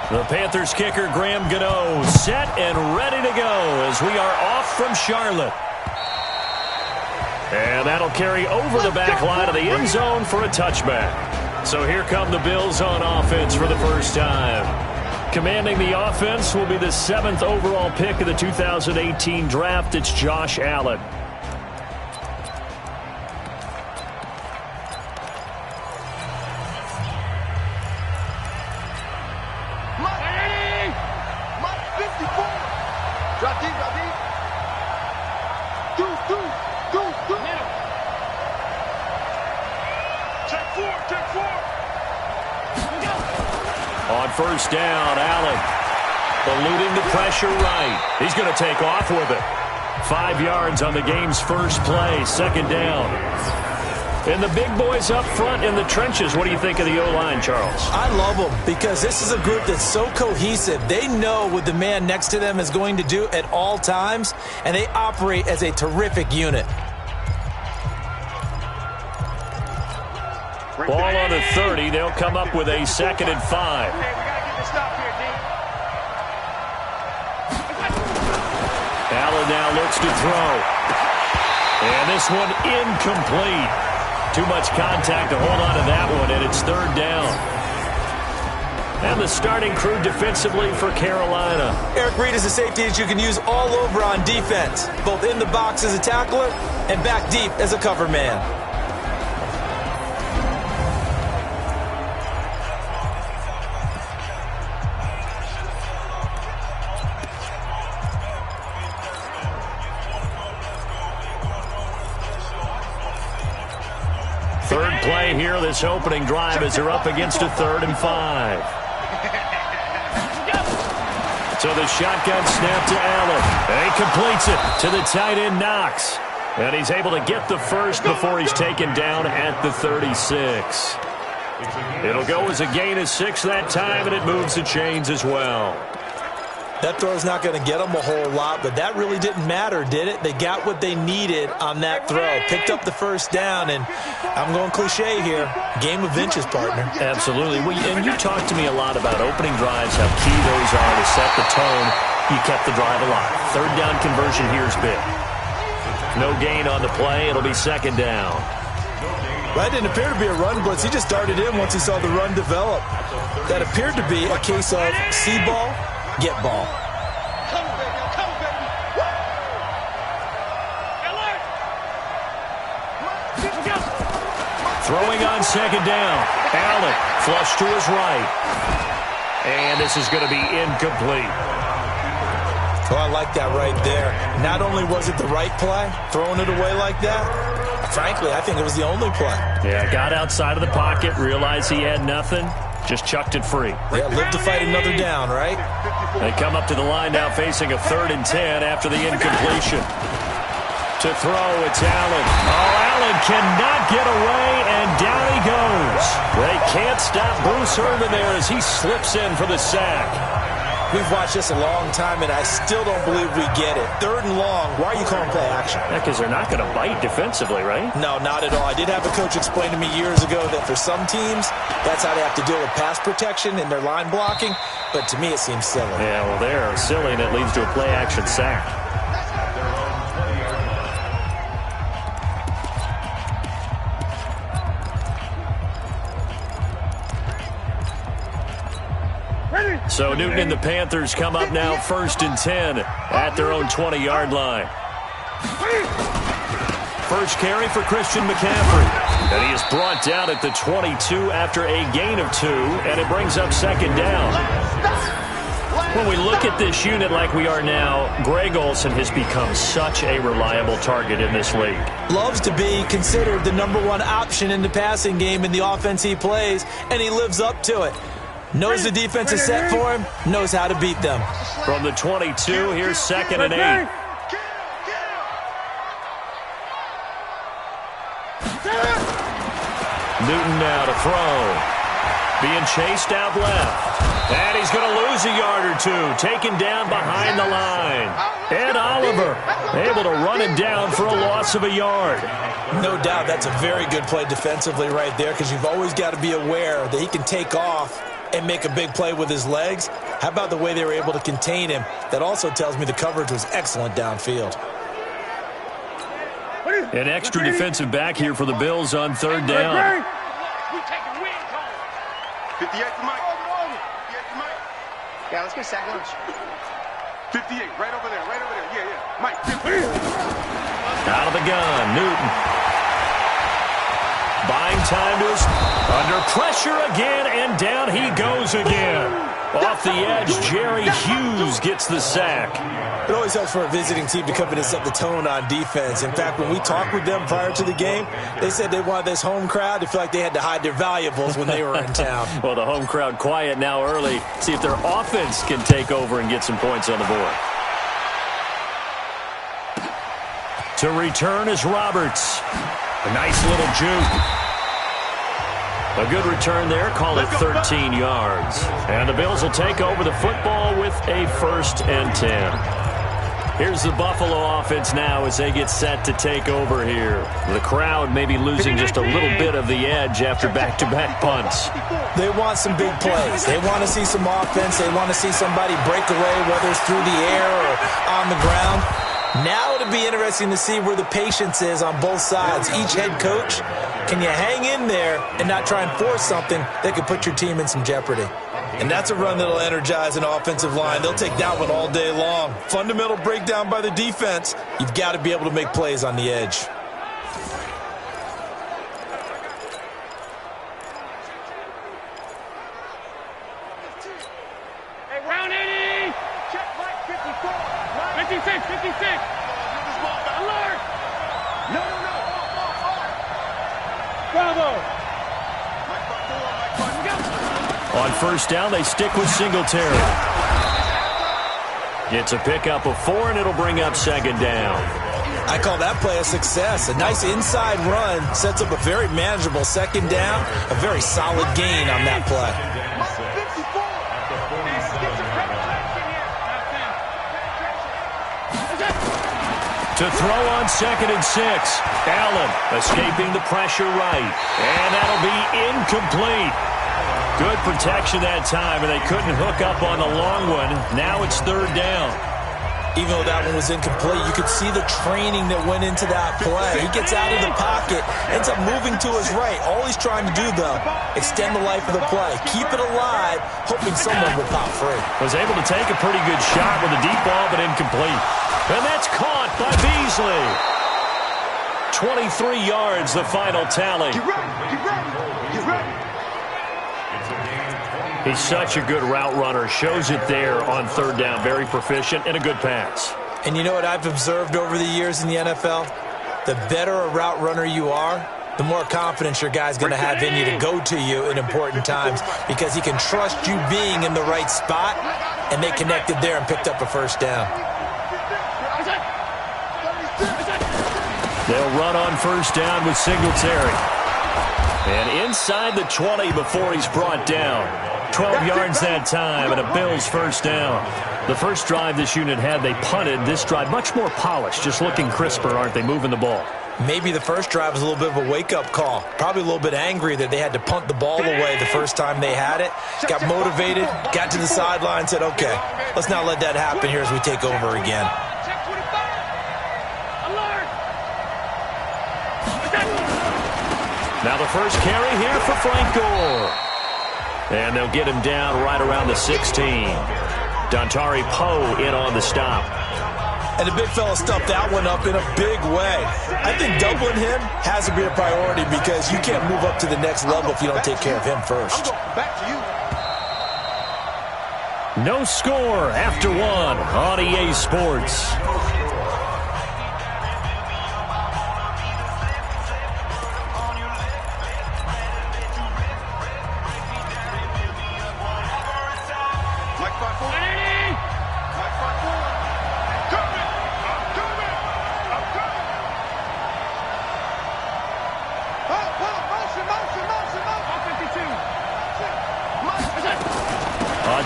The Panthers kicker, Graham Gano, set and ready to go as we are off from Charlotte. And that'll carry over the back line of the end zone for a touchback. So here come the Bills on offense for the first time. Commanding the offense will be the 7th overall pick of the 2018 draft. It's Josh Allen. On first down, Allen eluding the pressure right. He's going to take off with it. 5 yards on the game's first play, second down. And the big boys up front in the trenches. What do you think of the O-line, Charles? I love them because this is a group that's so cohesive. They know what the man next to them is going to do at all times, and they operate as a terrific unit. Ball on the 30. They'll come up with a 2nd and 5. Allen now looks to throw. And this one incomplete. Too much contact to hold on to that one, and it's 3rd down. And the starting crew defensively for Carolina. Eric Reed is a safety that you can use all over on defense, both in the box as a tackler and back deep as a cover man. Third play here, this opening drive, as they're up against a 3rd and 5. So the shotgun snap to Allen. And he completes it to the tight end, Knox. And he's able to get the first before he's taken down at the 36. It'll go as a gain of 6 that time, and it moves the chains as well. That throw's not going to get them a whole lot, but that really didn't matter, did it? They got what they needed on that throw. Picked up the first down, and I'm going cliche here. Game of inches, partner. Absolutely. Well, and you talked to me a lot about opening drives, how key those are to set the tone. You kept the drive alive. 3rd down conversion here is big. No gain on the play. It'll be 2nd down. That didn't appear to be a run blitz. He just darted in once he saw the run develop. That appeared to be a case of see ball, get ball. Throwing on 2nd down. Allen flush to his right. And this is going to be incomplete. Oh, I like that right there. Not only was it the right play, throwing it away like that, frankly, I think it was the only play. Yeah, got outside of the pocket, realized he had nothing, just chucked it free. Yeah, live to fight another down, right? They come up to the line now facing a 3rd and 10 after the incompletion. To throw, it's Allen. Oh, Allen cannot get away, and down he goes. They can't stop Bruce Herman there as he slips in for the sack. We've watched this a long time, and I still don't believe we get it. 3rd and long, why are you calling play action? Yeah, because they're not going to bite defensively, right? No, not at all. I did have a coach explain to me years ago that for some teams, that's how they have to deal with pass protection and their line blocking, but to me it seems silly. Yeah, well, they're silly, and it leads to a play action sack. So Newton and the Panthers come up now 1st and 10 at their own 20-yard line. First carry for Christian McCaffrey. And he is brought down at the 22 after a gain of 2, and it brings up 2nd down. When we look at this unit like we are now, Greg Olsen has become such a reliable target in this league. Loves to be considered the #1 option in the passing game in the offense he plays, and he lives up to it. Knows the defense is set for him, knows how to beat them. From the 22, here's 2nd and 8. Newton now to throw. being chased out left. And he's going to lose a yard or two, taken down behind the line. Ed Oliver able to run him down for a loss of a yard. No doubt that's a very good play defensively right there, because you've always got to be aware that he can take off and make a big play with his legs. How about the way they were able to contain him? That also tells me the coverage was excellent downfield. An extra defensive back here for the Bills on third down. 58 to Mike. Yeah, let's get sack lunch. 58, right over there, Yeah, yeah. Mike, 50. Out of the gun, Newton. Buying time to his... Under pressure again, and down he goes again. Off the edge, Jerry Hughes gets the sack. It always helps for a visiting team to come in and set the tone on defense. In fact, when we talked with them prior to the game, they said they wanted this home crowd to feel like they had to hide their valuables when they were in town. Well, the home crowd quiet now early. See if their offense can take over and get some points on the board. To return is Roberts. A nice little juke. A good return there. Call it 13 yards. And the Bills will take over the football with a 1st and 10. Here's the Buffalo offense now as they get set to take over here. The crowd may be losing just a little bit of the edge after back-to-back punts. They want some big plays. They want to see some offense. They want to see somebody break away, whether it's through the air or on the ground. Now it'll be interesting to see where the patience is on both sides. Each head coach, can you hang in there and not try and force something that could put your team in some jeopardy? And that's a run that'll energize an offensive line. They'll take that one all day long. Fundamental breakdown by the defense. You've got to be able to make plays on the edge. Hey, round 80! Check Mike 54. 56. Alert! No. Bravo! On first down, they stick with Singletary. It's a pickup of 4, and it'll bring up 2nd down. I call that play a success. A nice inside run sets up a very manageable 2nd down. A very solid gain on that play. To throw on 2nd and 6. Allen escaping the pressure right. And that'll be incomplete. Good protection that time, and they couldn't hook up on the long one. Now it's 3rd down. Even though that one was incomplete, you could see the training that went into that play. He gets out of the pocket, ends up moving to his right. All he's trying to do, though, extend the life of the play. Keep it alive, hoping someone will pop free. Was able to take a pretty good shot with a deep ball, but incomplete. And that's caught by Beasley. 23 yards, the final tally. Get ready. He's such a good route runner. Shows it there on 3rd down. Very proficient and a good pass. And you know what I've observed over the years in the NFL? The better a route runner you are, the more confidence your guy's going to have in you to go to you in important times, because he can trust you being in the right spot, and they connected there and picked up a 1st down. They'll run on 1st down with Singletary. And inside the 20 before he's brought down. 12 yards that time, and a Bills 1st down. The first drive this unit had, they punted. This drive, much more polished, just looking crisper, aren't they, moving the ball? Maybe the first drive was a little bit of a wake-up call. Probably a little bit angry that they had to punt the ball away the first time they had it. Got motivated, got to the sideline, said, okay, let's not let that happen here as we take over again. Now the first carry here for Frank Gore. And they'll get him down right around the 16. Dontari Poe in on the stop. And the big fella stuffed that one up in a big way. I think doubling him has to be a priority, because you can't move up to the next level if you don't take care of him first. Back to you. No score after 1 on EA Sports.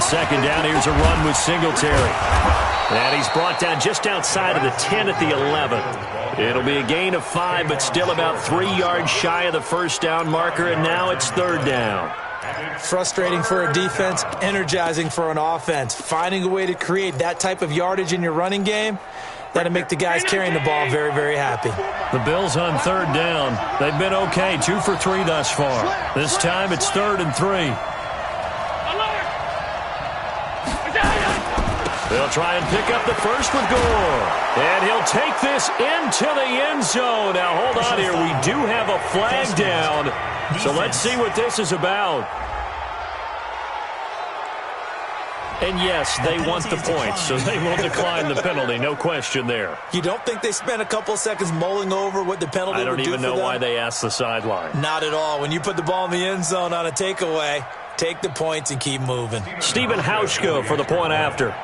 On second down, here's a run with Singletary. And he's brought down just outside of the 10 at the 11. It'll be a gain of 5, but still about 3 yards shy of the first down marker, and now it's third down. Frustrating for a defense, energizing for an offense. Finding a way to create that type of yardage in your running game, that'll make the guys carrying the ball very, very happy. The Bills on third down. They've been okay, 2 for 3 thus far. This time it's 3rd and 3. They'll try and pick up the first with Gore. And he'll take this into the end zone. Now, hold on here. We do have a flag down. So let's see what this is about. And yes, they want the points, so they will decline the penalty. No question there. You don't think they spent a couple of seconds mulling over what the penalty would do for them? I don't even know why they asked the sideline. Not at all. When you put the ball in the end zone on a takeaway, take the points and keep moving. Stephen Hauschka for the point after.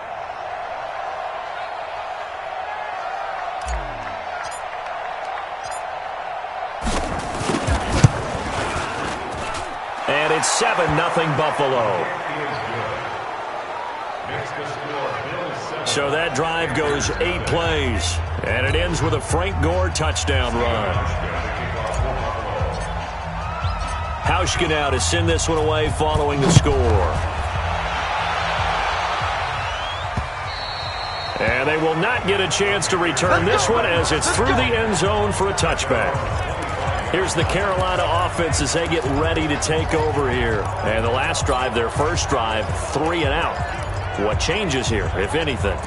And it's 7-0 Buffalo. So that drive goes 8 plays. And it ends with a Frank Gore touchdown run. Hauschka now to send this one away following the score. And they will not get a chance to return this one as it's through the end zone for a touchback. Here's the Carolina offense as they get ready to take over here. And the last drive, their first drive, 3 and out. What changes here, if anything?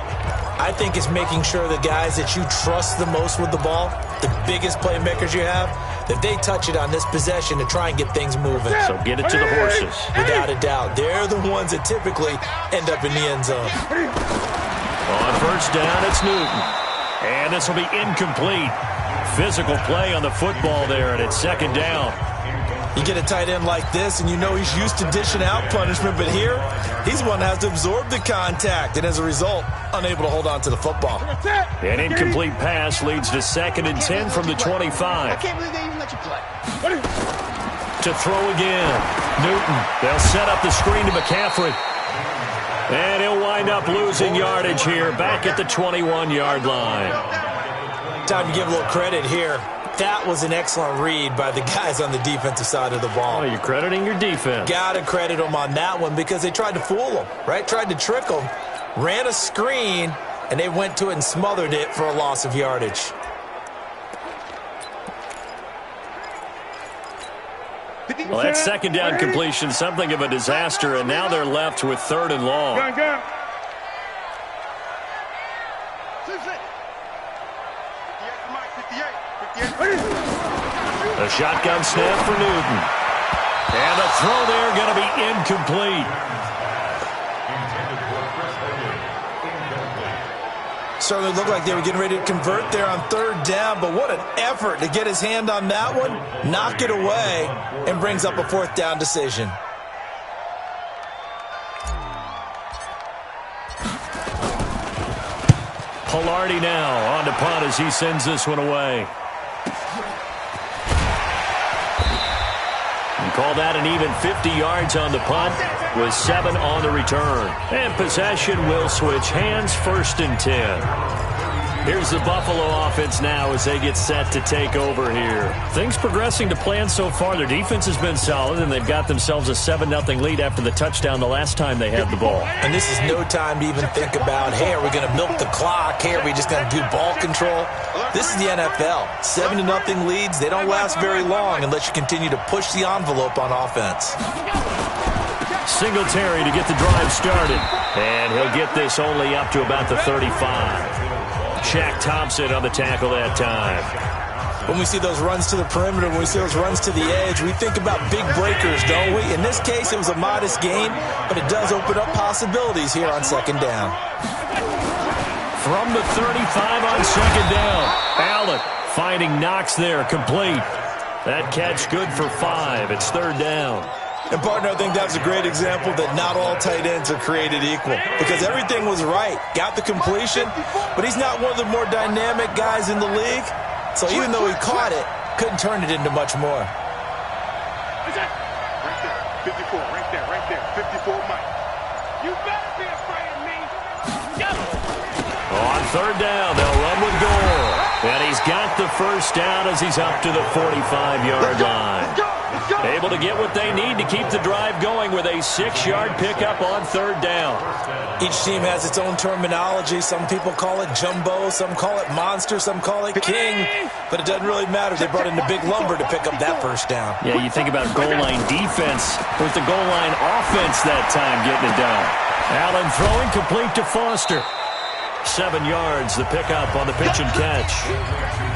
I think it's making sure the guys that you trust the most with the ball, the biggest playmakers you have, that they touch it on this possession to try and get things moving. So get it to the horses. Without a doubt. They're the ones that typically end up in the end zone. On first down, it's Newton. And this will be incomplete. Physical play on the football there, and it's second down. You get a tight end like this, and you know he's used to dishing out punishment, but here, he's the one that has to absorb the contact, and as a result, unable to hold on to the football. An incomplete pass leads to 2nd and 10 from the 25. I can't believe they even let you play. To throw again. Newton, they'll set up the screen to McCaffrey. And he'll wind up losing yardage here, back at the 21-yard line. Time to give a little credit here. That was an excellent read by the guys on the defensive side of the ball. Oh, you're crediting your defense. Got to credit them on that one because they tried to fool them, right? Tried to trick them, ran a screen, and they went to it and smothered it for a loss of yardage. Well, that second down completion, something of a disaster, and now they're left with 3rd and long. A shotgun snap for Newton. And the throw there going to be incomplete. Certainly looked like they were getting ready to convert there on 3rd down, but what an effort to get his hand on that one, knock it away, and brings up a 4th down decision. Polardi now on to punt as he sends this one away. And call that an even 50 yards on the punt with 7 on the return. And possession will switch hands, 1st and 10. Here's the Buffalo offense now as they get set to take over here. Things progressing to plan so far. Their defense has been solid, and they've got themselves a 7-0 lead after the touchdown the last time they had the ball. And this is no time to even think about, hey, are we going to milk the clock? Hey, are we just going to do ball control? This is the NFL. 7-0 leads, they don't last very long unless you continue to push the envelope on offense. Singletary to get the drive started. And he'll get this only up to about the 35. Shaq Thompson on the tackle that time. When we see those runs to the perimeter, when we see those runs to the edge, we think about big breakers, don't we? In this case, it was a modest gain, but it does open up possibilities here on 2nd down. From the 35 on 2nd down. Allen finding Knox there, complete. That catch good for 5. It's 3rd down. And, partner, I think that's a great example that not all tight ends are created equal because everything was right. Got the completion, but he's not one of the more dynamic guys in the league. So even though he caught it, couldn't turn it into much more. Right there, 54, right there, 54, Mike. You better be afraid of me. On third down, they'll run with Gore. And he's got the first down as he's up to the 45-yard line. Able to get what they need to keep the drive going with a 6-yard pickup on third down. Each team has its own terminology. Some people call it jumbo, some call it monster, some call it king. But it doesn't really matter. They brought in the big lumber to pick up that first down. Yeah, you think about goal line defense. With the goal line offense that time getting it done. Allen throwing complete to Foster. 7 yards, the pickup on the pitch and catch.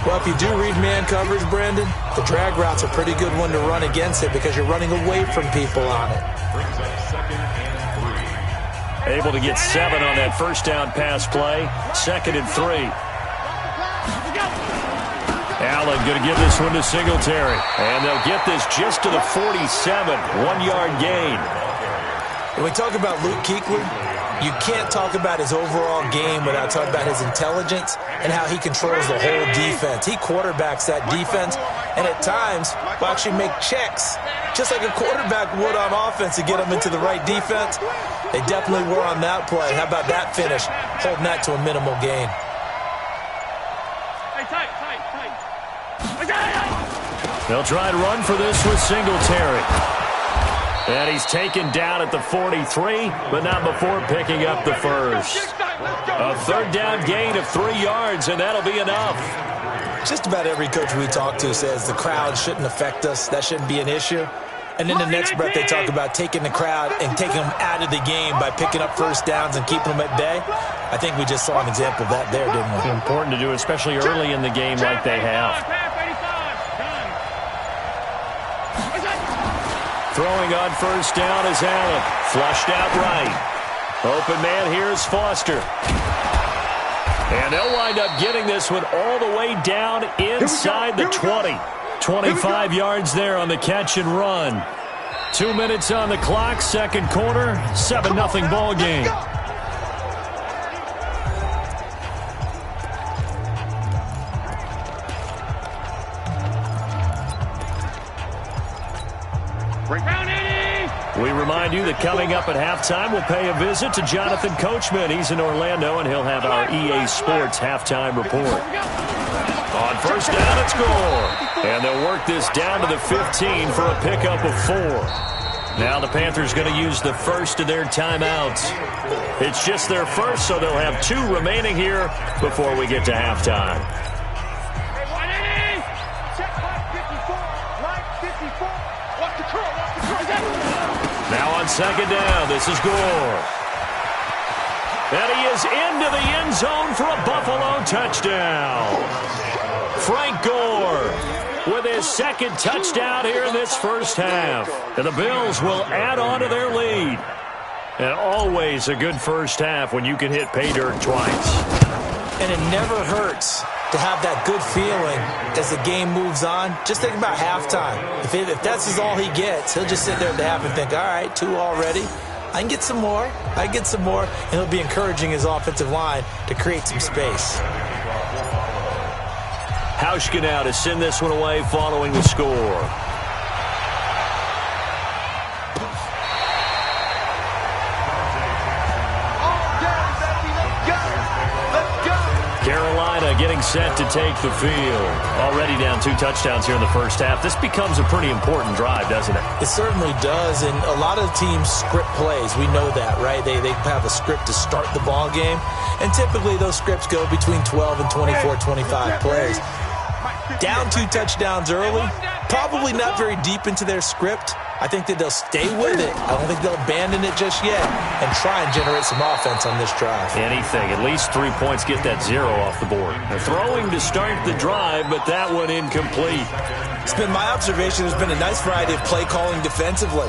Well, if you do read man coverage, Brandon, the drag route's a pretty good one to run against it because you're running away from people on it. Able to get 7 on that first down pass play. 2nd and 3. Allen going to give this one to Singletary. And they'll get this just to the 47. 1-yard gain. When we talk about Luke Kuechly, you can't talk about his overall game without talking about his intelligence and how he controls the whole defense. He quarterbacks that defense, and at times will actually make checks, just like a quarterback would on offense to get them into the right defense. They definitely were on that play. How about that finish, holding that to a minimal gain? They'll try to run for this with Singletary. And he's taken down at the 43, but not before picking up the first. A third down gain of 3 yards, and that'll be enough. Just about every coach we talk to says the crowd shouldn't affect us. That shouldn't be an issue. And then the next breath they talk about taking the crowd and taking them out of the game by picking up first downs and keeping them at bay. I think we just saw an example of that there, didn't we? Important to do, especially early in the game like they have. Throwing on first down is Allen. Flushed out right. Open man here is Foster. And they'll wind up getting this one all the way down inside the 20. 25 yards there on the catch and run. 2 minutes on the clock, second quarter, 7-0 ball game. We remind you that coming up at halftime, we'll pay a visit to Jonathan Coachman. He's in Orlando, and he'll have our EA Sports halftime report. On first down, it's Gore. And they'll work this down to the 15 for a pickup of 4. Now the Panthers going to use the first of their timeouts. It's just their first, so they'll have 2 remaining here before we get to halftime. Now on second down, this is Gore. And he is into the end zone for a Buffalo touchdown. Frank Gore with his second touchdown here in this first half. And the Bills will add on to their lead. And always a good first half when you can hit pay dirt twice. And it never hurts to have that good feeling as the game moves on. Just think about halftime. If that's all he gets, he'll just sit there at the half and think, all right, 2 already. I can get some more. I can get some more. And he'll be encouraging his offensive line to create some space. Hauschka now to send this one away following the score. Carolina getting set to take the field. Already down 2 touchdowns here in the first half. This becomes a pretty important drive, doesn't it? It certainly does, and a lot of teams script plays. We know that, right? They have a script to start the ball game, and typically those scripts go between 12 and 24, 25 plays. Down 2 touchdowns early, probably not very deep into their script. I think that they'll stay with it. I don't think they'll abandon it just yet and try and generate some offense on this drive. Anything. At least 3 points, get that 0 off the board. They're throwing to start the drive, but that one incomplete. It's been my observation. There's been a nice variety of play calling defensively.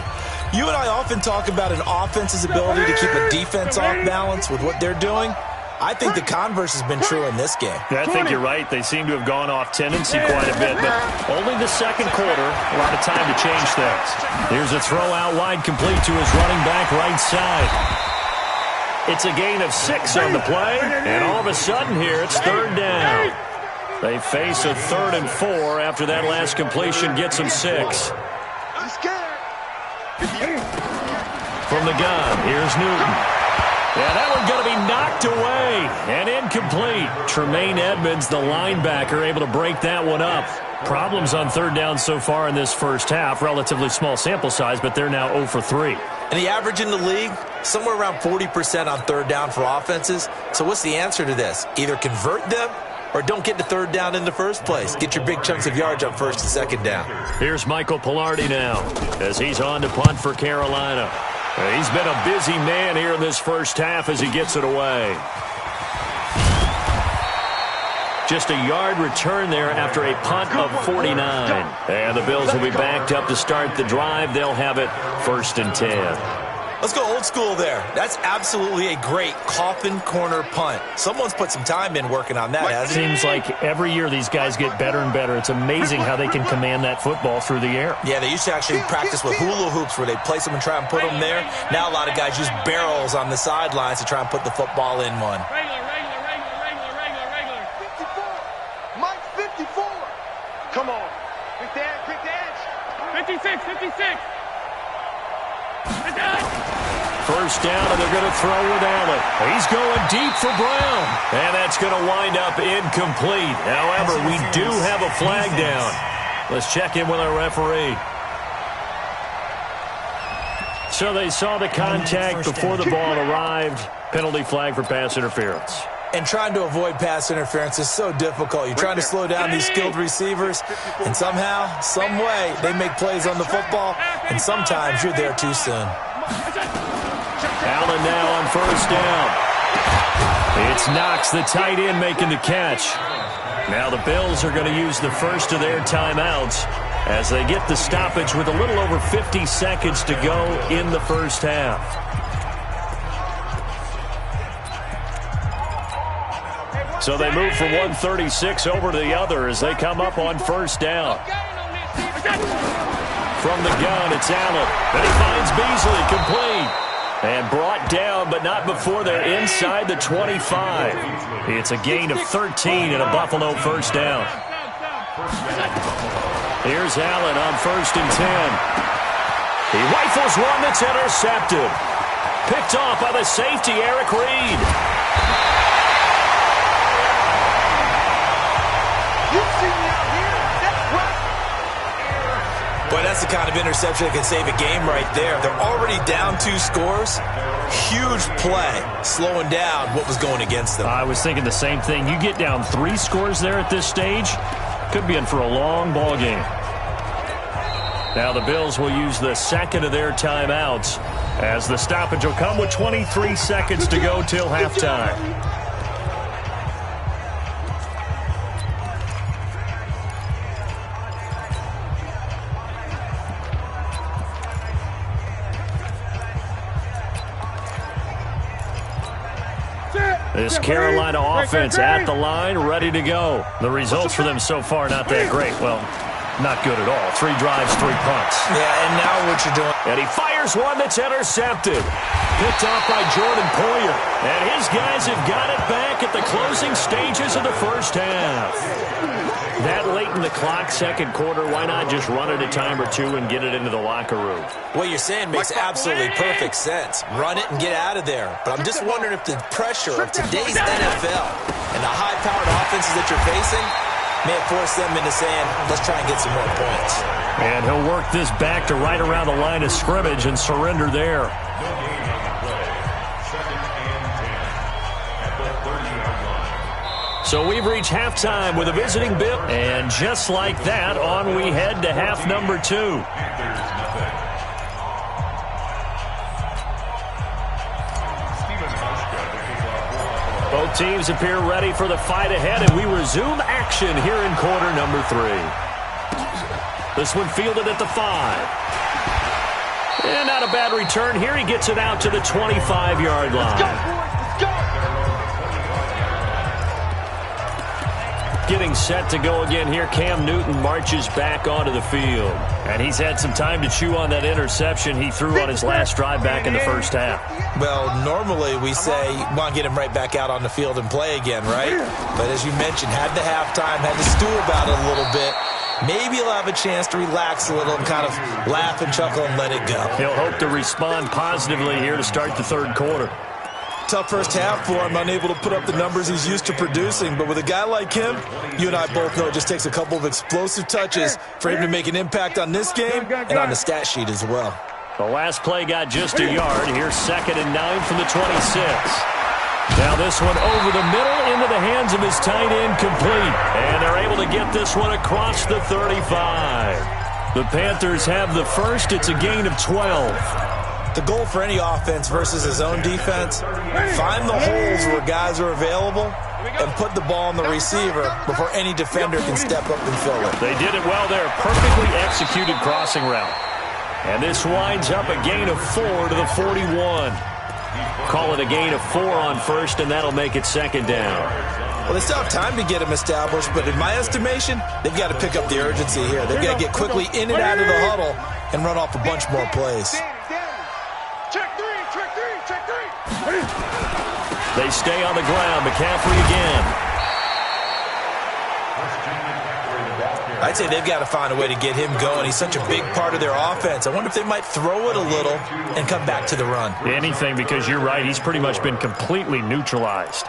You and I often talk about an offense's ability to keep a defense off balance with what they're doing. I think the converse has been true in this game. I think you're right. They seem to have gone off tendency quite a bit, but only the second quarter, a lot of time to change things. Here's a throw out wide complete to his running back right side. It's a gain of 6 on the play, and all of a sudden here it's third down. They face a 3rd and 4 after that last completion gets them 6. From the gun, here's Newton. Yeah, that one going to be knocked away and incomplete. Tremaine Edmonds, the linebacker, able to break that one up. Problems on third down so far in this first half. Relatively small sample size, but they're now 0 for 3. And the average in the league, somewhere around 40% on third down for offenses. So what's the answer to this? Either convert them or don't get to third down in the first place. Get your big chunks of yards on first and second down. Here's Michael Pilardi now as he's on to punt for Carolina. He's been a busy man here in this first half as he gets it away. Just a yard return there after a punt of 49. And the Bills will be backed up to start the drive. They'll have it 1st and 10. Let's go old school there. That's absolutely a great coffin corner punt. Someone's put some time in working on that, hasn't it? Seems like every year these guys get better and better. It's amazing how they can command that football through the air. Yeah, they used to actually practice with hula hoops where they place them and try and put them there. Now a lot of guys use barrels on the sidelines to try and put the football in one. Regular. 54. Mike, 54. Come on. Quick the edge. 56. First down, and they're going to throw with Allen. He's going deep for Brown. And that's going to wind up incomplete. However, we do have a flag down. Let's check in with our referee. So they saw the contact before the ball arrived. Penalty flag for pass interference. And trying to avoid pass interference is so difficult. You're trying to slow down these skilled receivers, and somehow, some way, they make plays on the football, and sometimes you're there too soon. Allen now on first down. It's Knox, the tight end, making the catch. Now the Bills are going to use the first of their timeouts as they get the stoppage with a little over 50 seconds to go in the first half. So they move from 136 over to the other as they come up on first down. From the gun, it's Allen. And he finds Beasley, complete. And brought down, but not before they're inside the 25. It's a gain of 13 and a Buffalo first down. Here's Allen on 1st and 10. He rifles one that's intercepted. Picked off by the safety, Eric Reed. Boy, that's the kind of interception that can save a game right there. They're already down 2 scores. Huge play, slowing down what was going against them. I was thinking the same thing. You get down 3 scores there at this stage, could be in for a long ball game. Now the Bills will use the second of their timeouts as the stoppage will come with 23 seconds to go till halftime. This Carolina offense at the line, ready to go. The results for them so far, not that great. Well, not good at all. 3 drives, 3 punts. Yeah, and now what you're doing. And he fires one that's intercepted. Picked off by Jordan Poyer. And his guys have got it back at the closing stages of the first half. That late in the clock, second quarter, why not just run it a time or two and get it into the locker room? What you're saying makes absolutely perfect sense. Run it and get out of there. But I'm just wondering if the pressure of today's NFL and the high-powered offenses that you're facing may have forced them into saying, let's try and get some more points. And he'll work this back to right around the line of scrimmage and surrender there. So we've reached halftime with a visiting Bill. And just like that, on we head to half number 2. Both teams appear ready for the fight ahead, and we resume action here in quarter number 3. This one fielded at the 5. And not a bad return here. He gets it out to the 25-yard line. Let's go, boys. Let's go. Getting set to go again here. Cam Newton marches back onto the field. And he's had some time to chew on that interception he threw on his last drive back in the first half. Well, normally we say you want to get him right back out on the field and play again, right? But as you mentioned, had the halftime, had to stew about it a little bit. Maybe he'll have a chance to relax a little and kind of laugh and chuckle and let it go. He'll hope to respond positively here to start the third quarter. Tough first half for him, unable to put up the numbers he's used to producing. But with a guy like him, you and I both know it just takes a couple of explosive touches for him to make an impact on this game and on the stat sheet as well. The last play got just a yard. Here's 2nd and 9 from the 26. Now this one over the middle into the hands of his tight end, complete. And they're able to get this one across the 35. The Panthers have the first. It's a gain of 12. The goal for any offense versus his own defense, find the holes where guys are available and put the ball on the receiver before any defender can step up and fill it. They did it well there. Perfectly executed crossing route. And this winds up a gain of 4 to the 41. Call it a gain of 4 on first, and that'll make it 2nd down. Well, they still have time to get him established, but in my estimation, they've got to pick up the urgency here. They've got to get quickly in and out of the huddle and run off a bunch more plays. They stay on the ground. McCaffrey again. I'd say they've got to find a way to get him going. He's such a big part of their offense. I wonder if they might throw it a little and come back to the run. Anything, because you're right. He's pretty much been completely neutralized.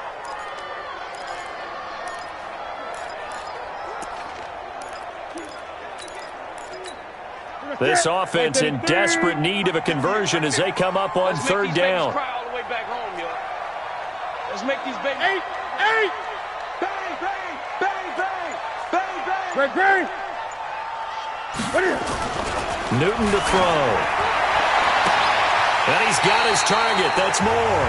This offense in desperate need of a conversion as they come up on 3rd down. Let's make these babies. 8, 8. Bang, bang, bang, bang, bang, bang. Bang, bang. Newton to throw. And he's got his target. That's more.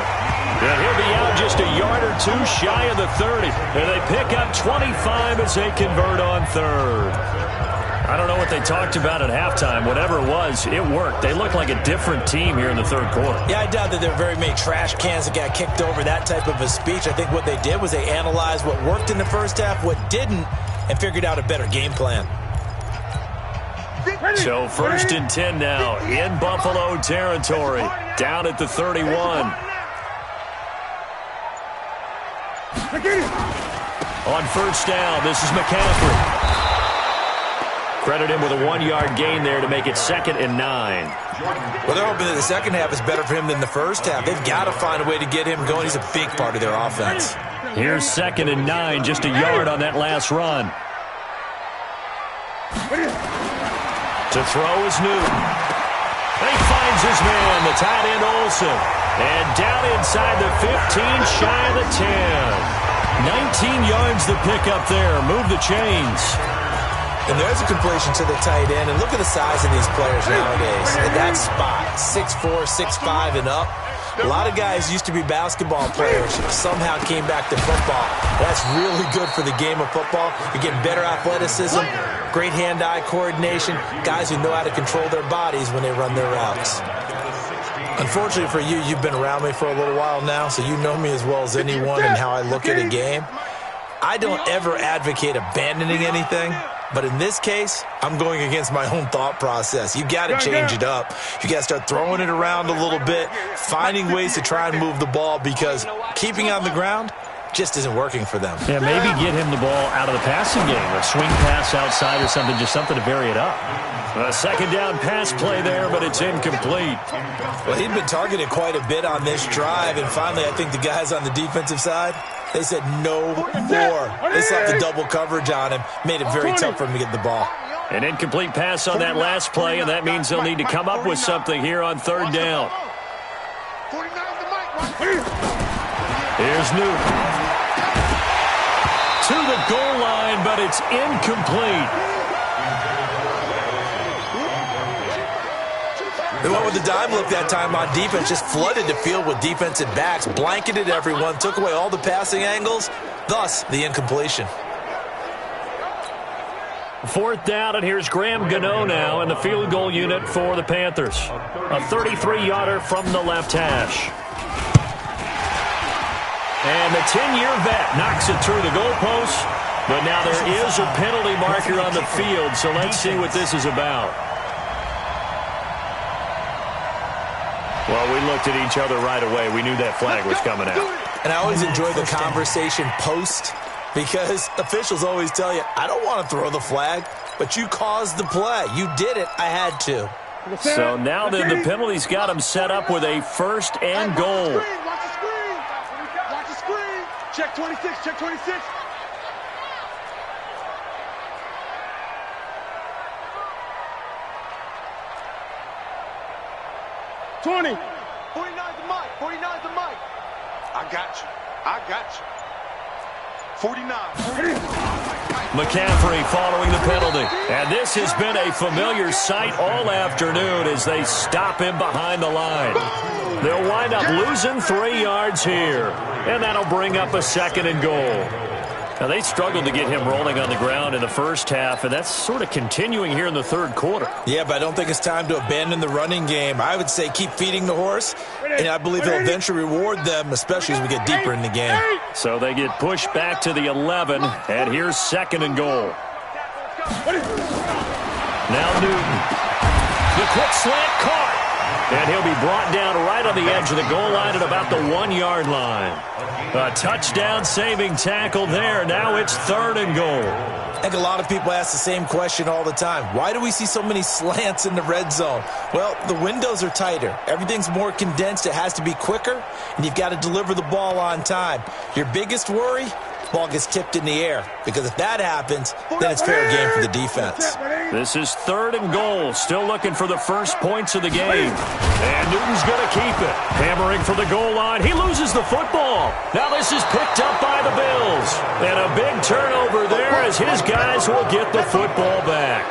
And he'll be out just a yard or 2 shy of the 30. And they pick up 25 as they convert on 3rd. I don't know what they talked about at halftime. Whatever it was, it worked. They look like a different team here in the 3rd quarter. Yeah, I doubt that there were very many trash cans that got kicked over, that type of a speech. I think what they did was they analyzed what worked in the first half, what didn't, and figured out a better game plan. So 1st and 10 now in Buffalo territory. Down at the 31. On 1st down, this is McCaffrey. Credit him with a 1-yard gain there to make it 2nd and 9. Well, they're hoping that the second half is better for him than the first half. They've got to find a way to get him going. He's a big part of their offense. Here's 2nd and 9, just a yard on that last run. To throw is Newton. And he finds his man, the tight end Olsen. And down inside the 15, shy of the 10. 19 yards to pick up there. Move the chains. And there's a completion to the tight end. And look at the size of these players nowadays. At that spot, 6'4", 6'5", and up. A lot of guys used to be basketball players, somehow came back to football. That's really good for the game of football. You're getting better athleticism, great hand-eye coordination, guys who know how to control their bodies when they run their routes. Unfortunately for you, you've been around me for a little while now, so you know me as well as anyone and how I look at a game. I don't ever advocate abandoning anything. But in this case, I'm going against my own thought process. You got to change it up. You got to start throwing it around a little bit, finding ways to try and move the ball, because keeping on the ground just isn't working for them. Yeah, maybe get him the ball out of the passing game, a swing pass outside or something, just something to vary it up. A 2nd down pass play there, but it's incomplete. Well, he'd been targeted quite a bit on this drive, and finally I think the guys on the defensive side, they said no more. They slapped the double coverage on him, made it very tough for him to get the ball. An incomplete pass on that last play, and that means they'll need to come up with something here on 3rd down. Here's Newton. To the goal line, but it's incomplete. They went with the dime look that time on defense, just flooded the field with defensive backs, blanketed everyone, took away all the passing angles, thus the incompletion. 4th down, and here's Graham Gano now in the field goal unit for the Panthers. A 33-yarder from the left hash. And the 10-year vet knocks it through the goalpost, but now there is a penalty marker on the field, so let's see what this is about. Well, we looked at each other right away. We knew that flag was coming out. And I always enjoy the conversation post, because officials always tell you, I don't want to throw the flag, but you caused the play. You did it. I had to. So now then the penalty's got him set up with a 1st and goal. Check 26, check 26. $20. 49's the mic, 49's the mic. I got you, I got you. 49. McCaffrey following the penalty. And this has been a familiar sight all afternoon as they stop him behind the line. They'll wind up losing 3 yards here. And that'll bring up a 2nd and goal. Now, they struggled to get him rolling on the ground in the first half, and that's sort of continuing here in the third quarter. Yeah, but I don't think it's time to abandon the running game. I would say keep feeding the horse, and I believe he'll eventually reward them, especially as we get deeper in the game. So they get pushed back to the 11, and here's 2nd and goal. Now Newton. The quick slant caught. And he'll be brought down right on the edge of the goal line at about the 1-yard line. A touchdown-saving tackle there. Now it's 3rd and goal. I think a lot of people ask the same question all the time. Why do we see so many slants in the red zone? Well, the windows are tighter. Everything's more condensed. It has to be quicker, and you've got to deliver the ball on time. Your biggest worry? Ball gets tipped in the air, because if that happens, then it's fair game for the defense. This is 3rd and goal, still looking for the first points of the game. And Newton's going to keep it. Hammering for the goal line. He loses the football. Now this is picked up by the Bills. And a big turnover there as his guys will get the football back.